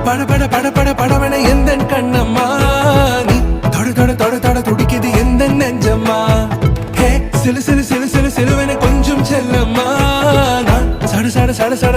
பட பட பட பட படவன எந்த கண்ணம்மா நீ தொட தொட தொட தொட துடிக்குது எந்த நெஞ்சம்மா ஹே சிலு சிலு சிலு சிலு சிலுவன கொஞ்சம் செல்லம்மா நான் சட சட சட சட